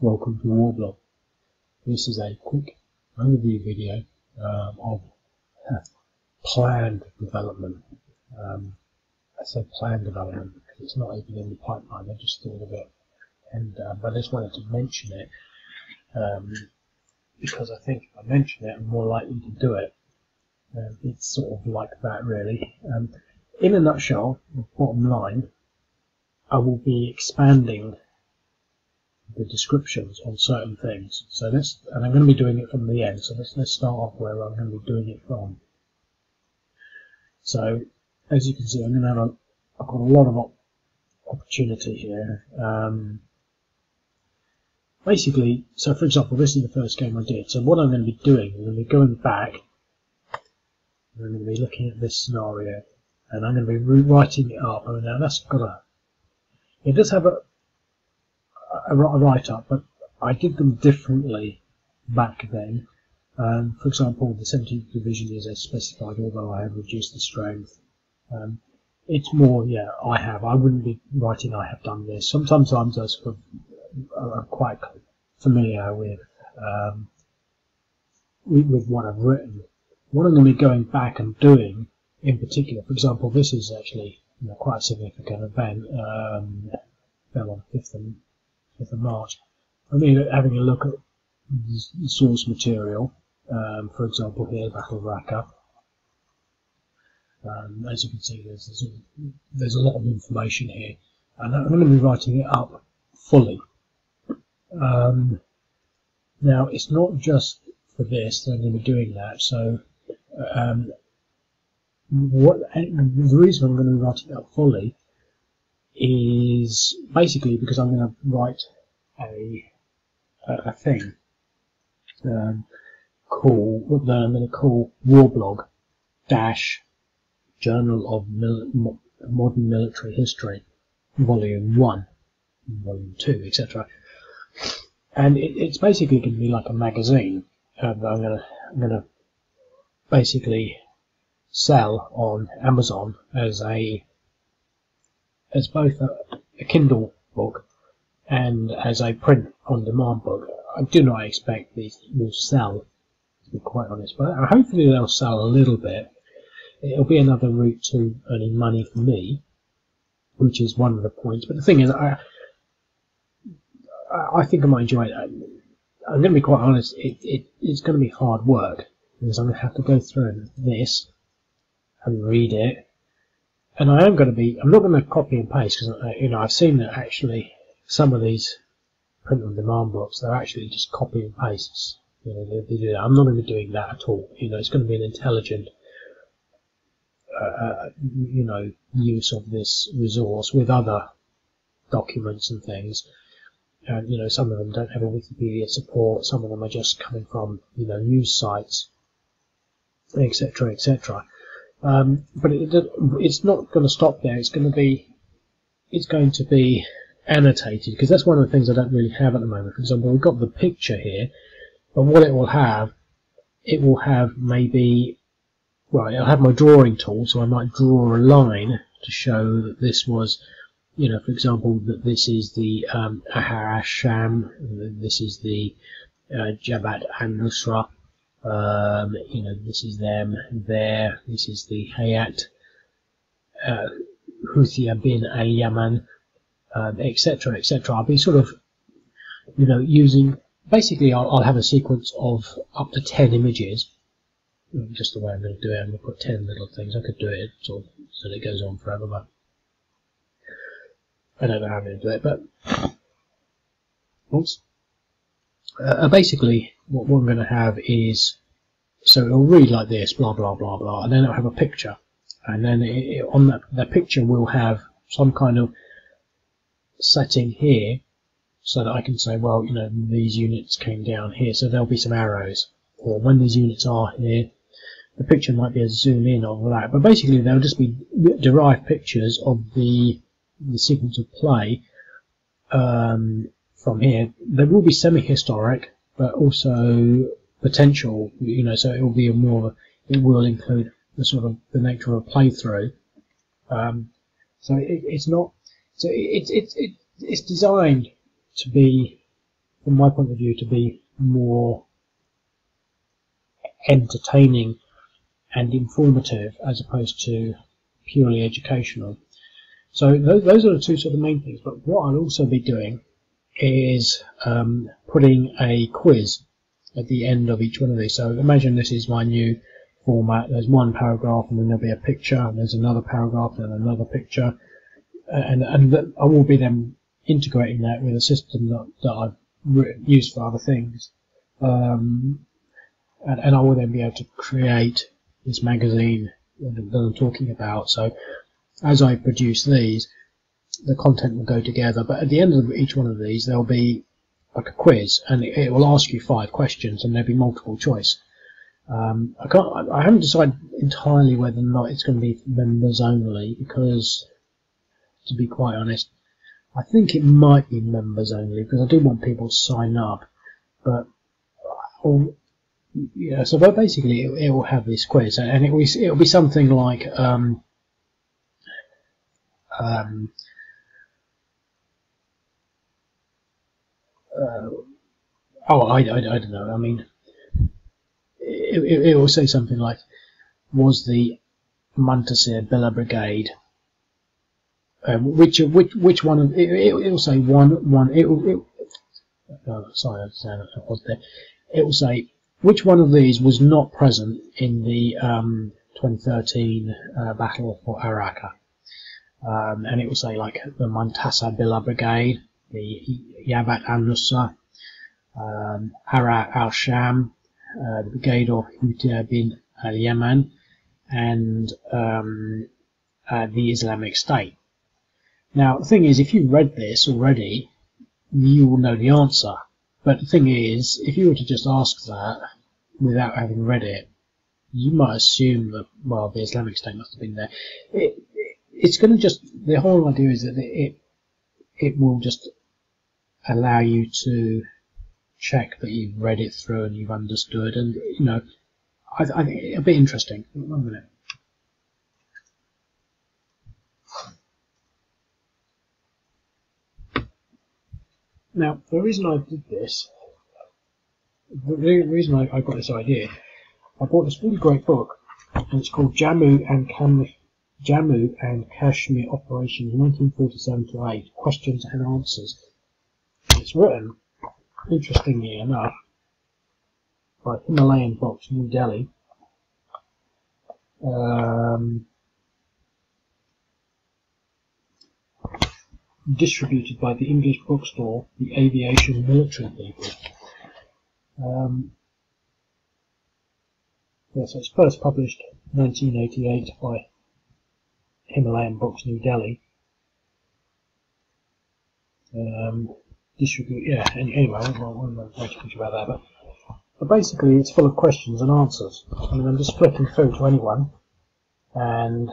Welcome to Warblog. This is a quick overview video of planned development. I say planned development because it's not even in the pipeline. I just thought of it, and but I just wanted to mention it because I think if I mention it, I'm more likely to do it. It's sort of like that, really. In a nutshell, the bottom line, I will be expanding the descriptions on certain things. So and I'm going to be doing it from the end. So let's start off where I'm going to be doing it from. So as you can see, I've got a lot of opportunity here. Basically, so for example, this is the first game I did. So what I'm going to be doing, I'm going to be going back. I'm going to be looking at this scenario, and I'm going to be rewriting it up. I mean, now that's it does have a write-up, but I did them differently back then. For example, the 17th division is as specified, although I have reduced the strength. It's more, yeah, I wouldn't be writing I have done this. Sometimes I'm quite familiar with what I've written. What I'm going to be going back and doing, in particular, for example, this is actually quite a significant event. Fell on 5th of March. I mean, having a look at the source material, for example here, Battle of Raqqa. As you can see, there's a lot of information here, and I'm going to be writing it up fully. Now, it's not just for this that I'm going to be doing that. So, the reason I'm going to be writing it up fully is basically because I'm going to write a thing I'm going to call Warblog - Journal of Modern Military History, Volume 1, Volume 2, etc. And it's basically going to be like a magazine that I'm going to basically sell on Amazon as both a Kindle book and as a print-on-demand book. I do not expect these will sell, to be quite honest, but hopefully they'll sell a little bit. It'll be another route to earning money for me, which is one of the points. But the thing is, I think I might enjoy it. I'm going to be quite honest, it's going to be hard work, because I'm going to have to go through this and read it. And I'm not going to copy and paste, because I've seen that actually some of these print-on-demand books, they're actually just copy and pastes. They do that. I'm not going to be doing that at all. It's going to be an intelligent, use of this resource with other documents and things. And some of them don't have a Wikipedia support. Some of them are just coming from news sites, etc., etc. But it's not going to stop there. It's going to be annotated, because that's one of the things I don't really have at the moment. For example, we've got the picture here, but what it will have maybe, well, it'll have my drawing tool, so I might draw a line to show that this was, for example, that this is the Ahrar al-Sham, this is the Jabhat al-Nusra. This is them there. This is the Hayat Houthiyah bin al-Yaman, etc., etc. I'll be sort of, using. Basically, I'll have a sequence of up to 10 images. Just the way I'm going to do it, I'm going to put 10 little things. I could do it sort of so that it goes on forever, but I don't know how I'm going to do it. But oops. Basically, what I'm going to have is, so it'll read like this, blah blah blah blah, and then it'll have a picture, and then on that picture will have some kind of setting here, so that I can say, well, these units came down here, so there'll be some arrows, or when these units are here, the picture might be a zoom in of that. But basically, they'll just be derived pictures of the sequence of play. From here, they will be semi-historic, but also potential. So it will be it will include the sort of the nature of a playthrough. So it's not. So it's designed to be from my point of view, to be more entertaining and informative as opposed to purely educational. So those are the two sort of main things. But what I'll also be doing is putting a quiz at the end of each one of these. So imagine this is my new format. There's one paragraph, and then there'll be a picture, and there's another paragraph, and another picture, and I will be then integrating that with a system that I've used for other things, and I will then be able to create this magazine that I'm talking about. So as I produce these, the content will go together, but at the end of each one of these there'll be like a quiz, and it will ask you 5 questions, and there'll be multiple choice. I haven't decided entirely whether or not it's going to be members only, because to be quite honest, I think it might be members only, because I do want people to sign up. But yeah, so but basically it will have this quiz, and it will be something like I don't know. I mean, it will say something like, was the Muntasir Billah Brigade, which one of it will say one. Sorry, I sounded odd there. It will say which one of these was not present in the 2013 battle for Araka, and it will say like the Muntasir Billah Brigade, the Yabat al-Nusra, Ara al-Sham, the Brigade of Hutya bin al-Yaman, and the Islamic State. Now, the thing is, if you've read this already, you will know the answer. But the thing is, if you were to just ask that without having read it, you might assume that, well, the Islamic State must have been there. It's going to just, the whole idea is that it will just allow you to check that you've read it through and you've understood, and you know, I think it'll be interesting. 1 minute. Now, the reason I did this, the reason I got this idea, I bought this really great book, and it's called Jammu and Kashmir Operations 1947 to 8, Questions and Answers. It's written, interestingly enough, by Himalayan Books, New Delhi. Distributed by the English bookstore, the Aviation Military People. Yeah, so it's first published 1988 by Himalayan Books, New Delhi. Anyway, I won't make much about that, but basically it's full of questions and answers. I mean, I'm just flicking through to anyone, and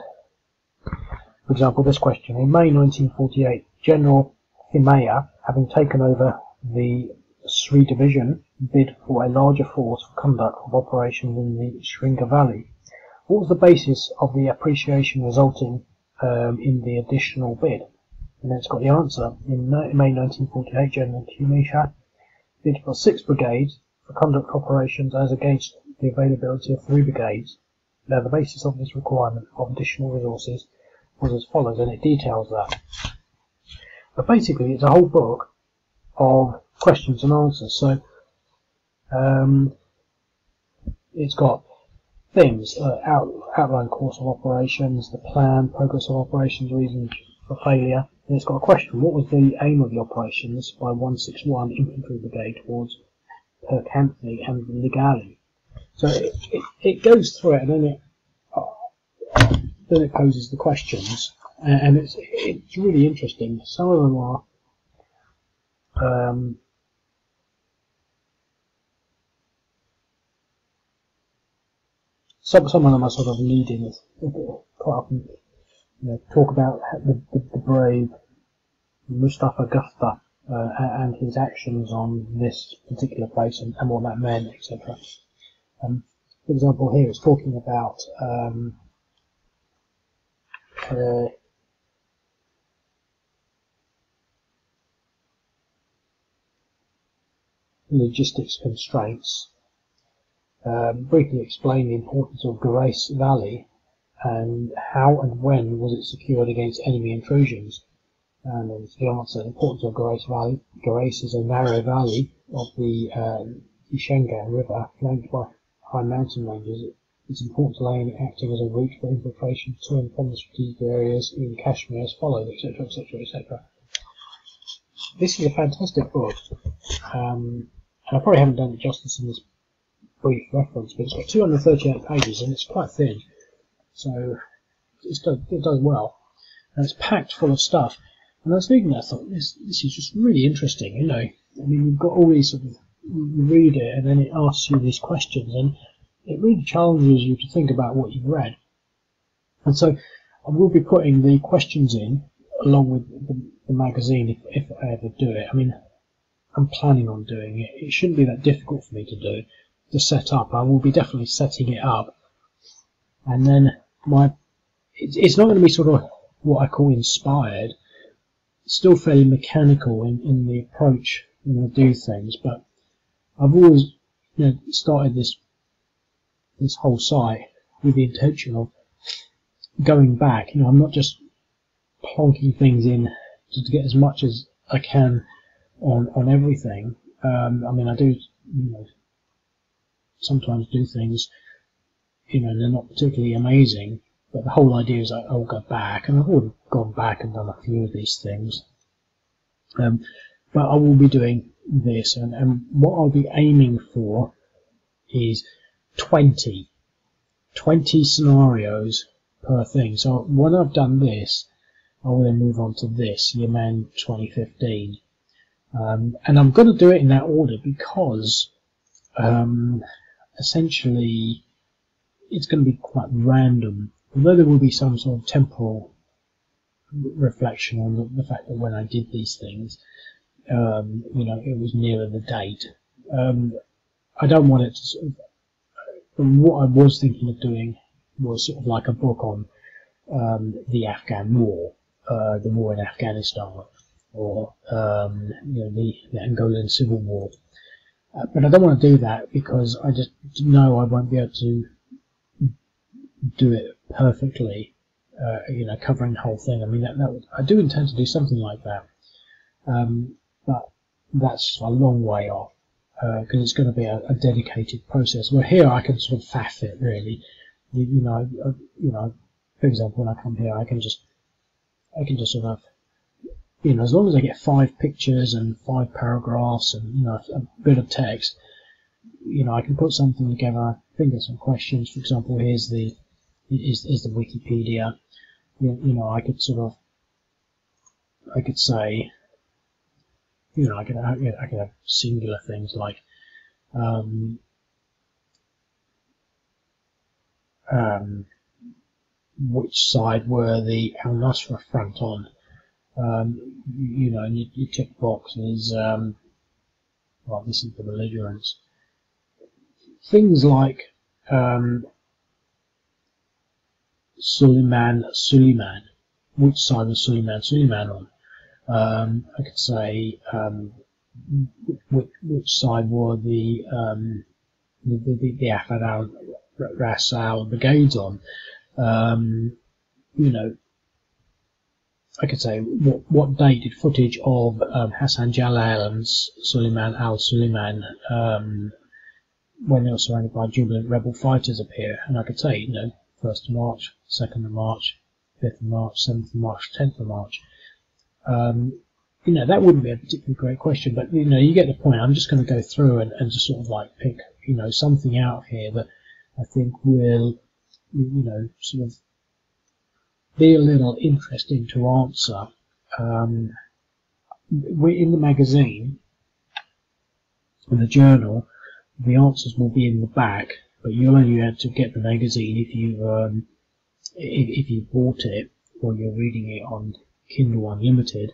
for example, this question: in May 1948, General Himaya, having taken over the Sri Division, bid for a larger force for conduct of operations in the Sringha Valley. What was the basis of the appreciation resulting in the additional bid? And then it's got the answer. In May 1948, General Himaya bid for 6 brigades for conduct operations as against the availability of 3 brigades. Now, the basis of this requirement of additional resources was as follows, and it details that. But basically, it's a whole book of questions and answers. So it's got things, outline course of operations, the plan, progress of operations, reasons for failure, and it's got a question: what was the aim of the operations by 161 Infantry Brigade towards Perkanthi and Ligali? So it goes through it, and then it poses the questions, and it's really interesting. Some of them are some of them are sort of leading, quite often, talk about the brave Mustafa Gupta and his actions on this particular place and what that meant, etc. For example, here it's talking about logistics constraints, briefly explain the importance of Grace Valley and how and when was it secured against enemy intrusions. And then the answer: the importance of Grace Valley. Grace is a narrow valley of the Ishangan River, flanked by high mountain ranges. It's important to lay acting as a route for infiltration to and from the strategic areas in Kashmir as follows, etc., etc., etc. This is a fantastic book, and I probably haven't done it justice in this brief reference, but it's got 238 pages and it's quite thin, so it does well, and it's packed full of stuff. And I was reading that, I thought, this is just really interesting, you know. I mean, you've got all these sort of, you read it and then it asks you these questions, and it really challenges you to think about what you've read. And so I will be putting the questions in along with the magazine if I ever do it. I mean, I'm planning on doing it. It shouldn't be that difficult for me to do, to set up. I will be definitely setting it up. And then it's not going to be sort of what I call inspired. It's still fairly mechanical in the approach when I do things, but I've always, you know, started this whole site with the intention of going back. You know, I'm not just plonking things in to get as much as I can on everything. I mean, I do, you know, sometimes do things, you know, they're not particularly amazing, but the whole idea is I'll go back, and I've already gone back and done a few of these things. But I will be doing this, and what I'll be aiming for is 20 scenarios per thing. So when I've done this, I will then move on to this, Yemen 2015. And I'm going to do it in that order because essentially it's going to be quite random. Although there will be some sort of temporal reflection on the fact that when I did these things, you know, it was nearer the date. I don't want it to sort of, what I was thinking of doing was sort of like a book on the Afghan war, the war in Afghanistan, or you know, the Angolan civil war. But I don't want to do that because I just know I won't be able to do it perfectly, you know, covering the whole thing. I mean, I do intend to do something like that, but that's a long way off because it's going to be a dedicated process. Where here I can sort of faff it really. You know, for example, when I come here, I can just sort of, you know, as long as I get 5 pictures and 5 paragraphs and, you know, a bit of text, you know, I can put something together, think of some questions. For example, here's the Wikipedia. You know, I could say, you know, I could have singular things like which side were the al-Nusra front on. You know, and you tick boxes. Well, this is the belligerents. Things like Suleiman, which side was Suleiman on? I could say which side were the Ahmad al-Rassal brigades on? You know, I could say what date did footage of Hassan Jalal and Suleiman al-Suleiman when they were surrounded by jubilant rebel fighters appear? And I could say, you know, 1st of March, 2nd of March, 5th of March, 7th of March, 10th of March. You know, that wouldn't be a particularly great question, but, you know, you get the point. I'm just going to go through and just sort of like pick, you know, something out here that I think will, you know, sort of be a little interesting to answer. In the magazine, in the journal, the answers will be in the back, but you'll only be able to get the magazine if you bought it or you're reading it on Kindle Unlimited.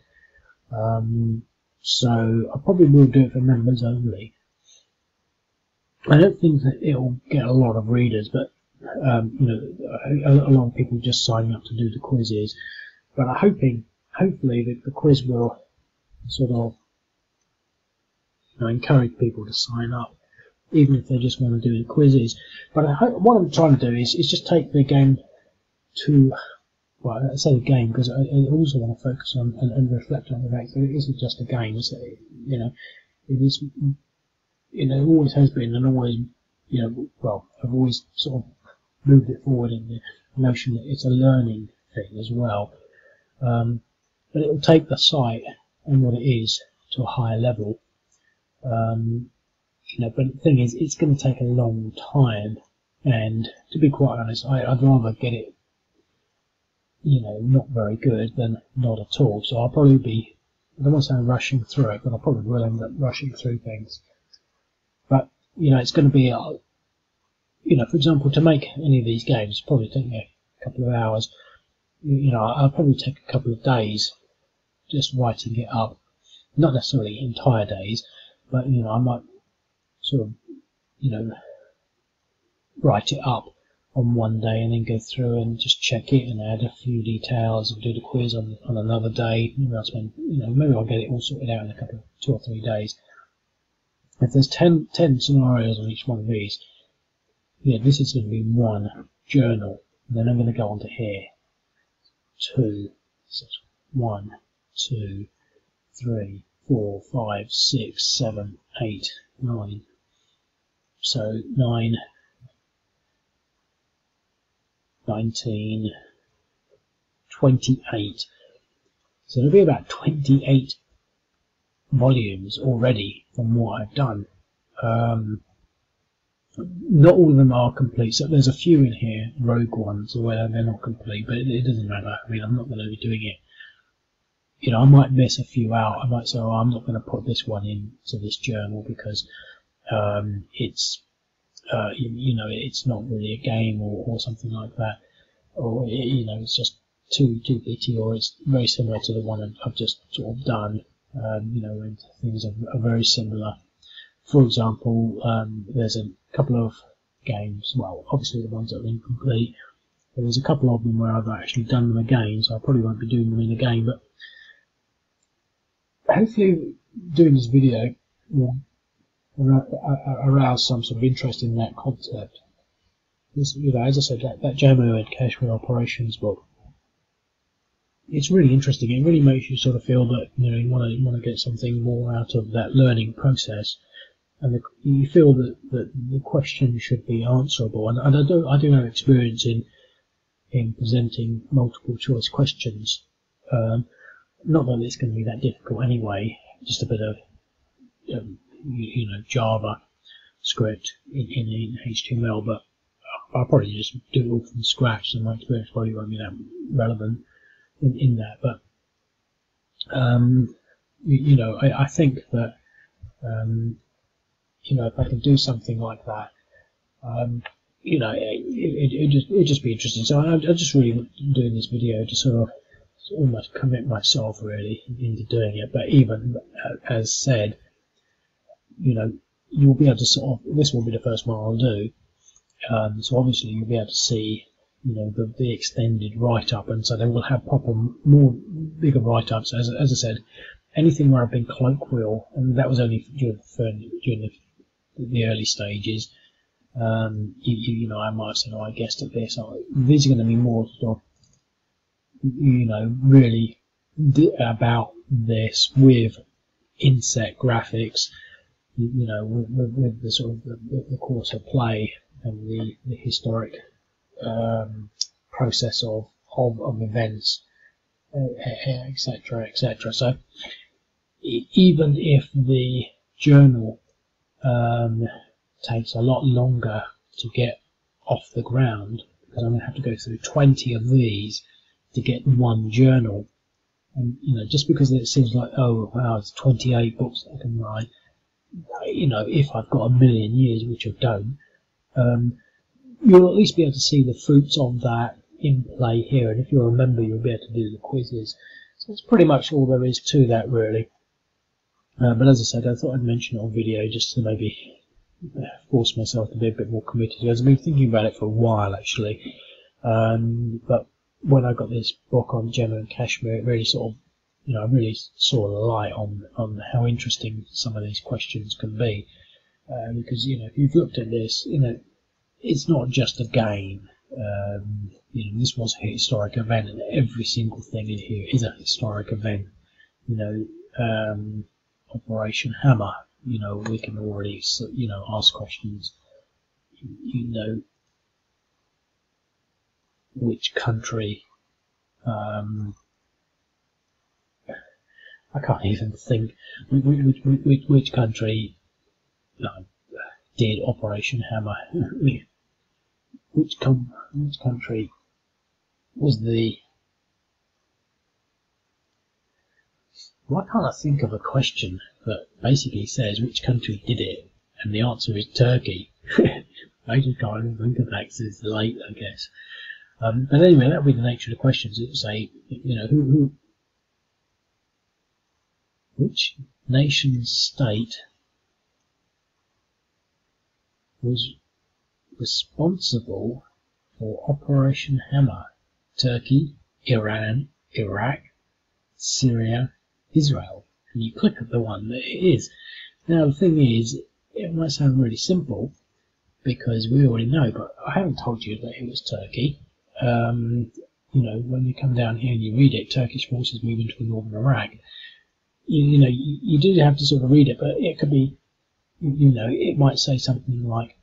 So I probably will do it for members only. I don't think that it'll get a lot of readers, but you know, a lot of people just signing up to do the quizzes. But I'm hopefully that the quiz will sort of I encourage people to sign up, even if they just want to do the quizzes. But what I'm trying to do is just take the game to, well, I say the game because I also want to focus on and reflect on the fact that it isn't just a game. It's, you know, it is, you know, it always has been and always, you know, well, I've always sort of moved it forward in the notion that it's a learning thing as well. But it will take the site and what it is to a higher level. You know, but the thing is, it's going to take a long time, and to be quite honest, I'd rather get it, you know, not very good than not at all. So I'll probably be, I don't want to say rushing through it, but I probably will end up rushing through things. But, you know, it's going to be, you know, for example, to make any of these games, probably take me a couple of hours. You know, I'll probably take a couple of days just writing it up. Not necessarily entire days, but, you know, I might sort of, you know, write it up on one day and then go through and just check it and add a few details and do the quiz on another day. Maybe I'll spend, you know, maybe I'll get it all sorted out in a couple of 2 or 3 days. If there's 10 scenarios on each one of these, yeah, this is going to be one journal. And then I'm going to go on to here. 2, 1, 2, 3, 4, 5, 6, 7, 8, 9. So 9, 19, 28. So there'll be about 28 volumes already from what I've done. Not all of them are complete, so there's a few in here, rogue ones, where they're not complete, but it doesn't matter. I mean, I'm not going to be doing it. You know, I might miss a few out. I might say, oh, I'm not going to put this one into this journal because it's, you know, it's not really a game or something like that, or you know, it's just too bitty, or it's very similar to the one I've just sort of done. You know, when things are very similar. For example, there's a couple of games, well, obviously the ones that are incomplete, but there's a couple of them where I've actually done them again, so I probably won't be doing them in a game, but hopefully doing this video will arouse some sort of interest in that concept. You know, as I said, that Jammu and Kashmir operations book, it's really interesting. It really makes you sort of feel that, you know, you want to get something more out of that learning process. And you feel that the question should be answerable, and I do have experience in presenting multiple choice questions. Not that it's going to be that difficult anyway. Just a bit of you know, Java script in HTML, but I'll probably just do it all from scratch, and my experience probably won't be that relevant in that. But you know, I think that. You know, if I can do something like that, you know, it'd just be interesting. So I'm just really doing this video to sort of almost commit myself really into doing it. But even as said, you know, you'll be able to sort of, this will be the first one I'll do. So obviously you'll be able to see, you know, the extended write-up, and so they will have proper, more bigger write-ups. As I said, anything where I've been colloquial, and that was only during the early stages. You know, I might have said, oh, I guessed at this. These are going to be more sort of, you know, really about this with inset graphics, you know, with the sort of the course of play and the historic process of events, etc., etc. So even if the journal takes a lot longer to get off the ground, because I'm going to have to go through 20 of these to get one journal, and you know, just because it seems like, oh wow, it's 28 books that I can write, you know, if I've got a million years, which I don't, you'll at least be able to see the fruits of that in play here, and if you remember, you'll be able to do the quizzes. So that's pretty much all there is to that, really. But as I said, I thought I'd mention it on video just to maybe force myself to be a bit more committed. I've been thinking about it for a while, actually. But when I got this book on Jammu and Kashmir, it really sort of, I really saw the light on how interesting some of these questions can be, because if you've looked at this, it's not just a game. This was a historic event, and every single thing in here is a historic event. Operation Hammer. We can already ask questions. Which country? I can't even think which country did Operation Hammer. Which country was the... Why can't I think of a question that basically says which country did it, and the answer is Turkey? I just can't even think of that because it's late, I guess. But anyway, that would be the nature of the questions. It would say, which nation state was responsible for Operation Hammer? Turkey, Iran, Iraq, Syria, Israel. And you click at the one that it is. Now the thing is, it might sound really simple because we already know, but I haven't told you that it was Turkey. When you come down here and you read it, Turkish forces move into northern Iraq. You do have to sort of read it, but it could be, it might say something like,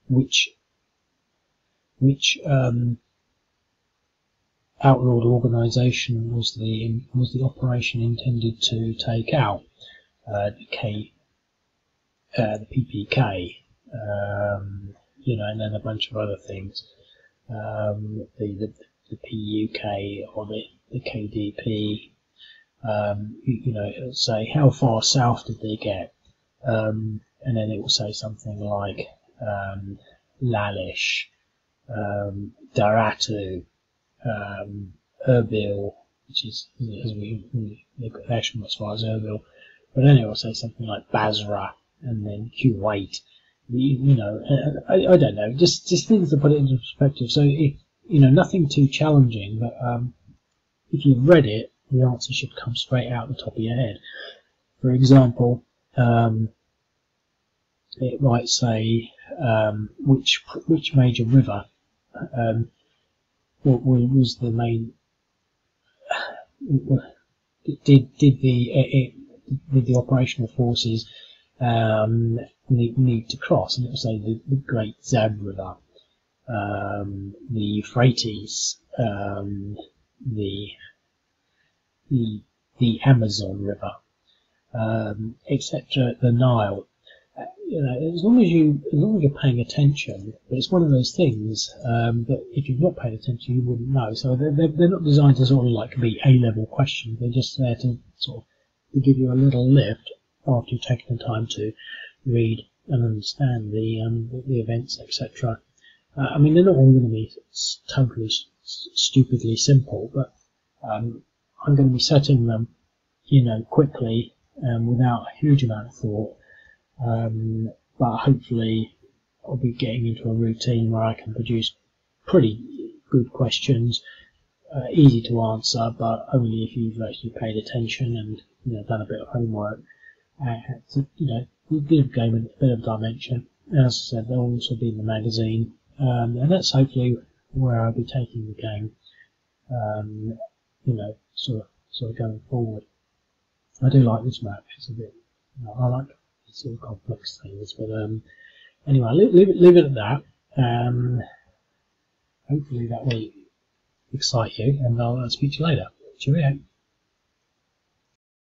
which outlawed organisation was the operation intended to take out? The PPK, and then a bunch of other things. The PUK or the KDP. It'll say how far south did they get, and then it will say something like Lalish, Daratu, Erbil, which is as they've got actually as far as Erbil, but then it will say something like Basra and then Kuwait. I don't know, just things to put it into perspective. So nothing too challenging, but if you've read it, the answer should come straight out the top of your head. For example, it might say which major river was the main. Did the operational forces need to cross? And it will say the Great Zab River, the Euphrates, the Amazon River, etc. The Nile. As long as you're paying attention, but it's one of those things that if you've not paid attention, you wouldn't know. So they're not designed to sort of like be A-level questions. They're just there to sort of to give you a little lift after you've taken the time to read and understand the events, etc. I mean, they're not all going to be totally stupidly simple, but I'm going to be setting them, quickly without a huge amount of thought. But hopefully I'll be getting into a routine where I can produce pretty good questions, easy to answer, but only if you've actually paid attention and done a bit of homework. Give game a bit of dimension. As I said, they'll also be in the magazine, and that's hopefully where I'll be taking the game. Sort of going forward. I do like this map. It's a bit. I like sort of complex things, but anyway, leave it at that. Hopefully that will excite you, and I'll speak to you later. Cheerio.